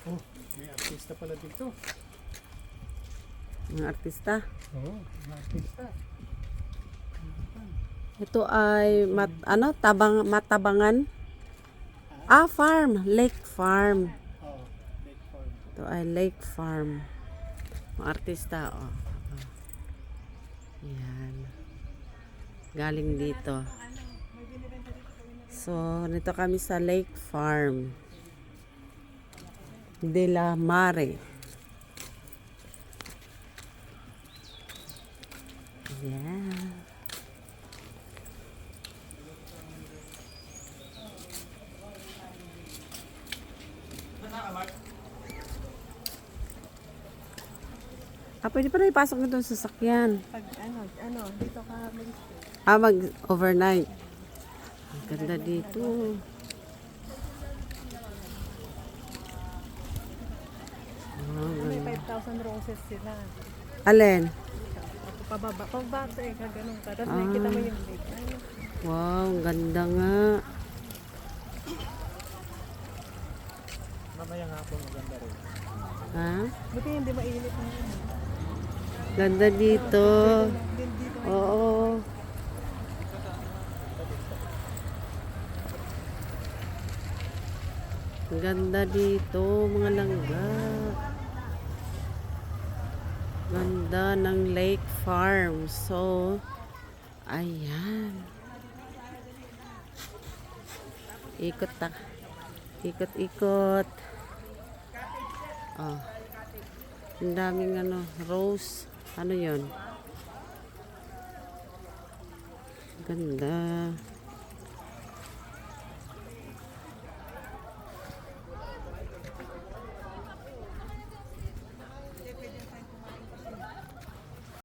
Oh, may artista pala dito. Mga artista. Oo, may artista. Ito ay matabangan. Farm, Lake Farm. Oo, Lake Farm. Ito ay Lake Farm. Mga artista, oh. Yan. Galing dito. So, nito kami sa Lake Farm de la Mare. Yan. Pwede pa na ipasok nito sa sasakyan. Pag dito ka Mag-overnight. Ang ganda dito. may 5,000 roses sila. Alin? Pababa. Pagbasa ganun ka. Tapos nakikita mo yung lake. Wow, ang ganda nga. Mamaya nga po maganda rin. Ha? Buti hindi mainit na yun. Ganda dito. Oo. Ang ganda dito, mga langga. Ganda ng Lake Farm. So, ayan. Ikot-ikot. Oh. Ang daming rose. Ano 'yon? Ganda.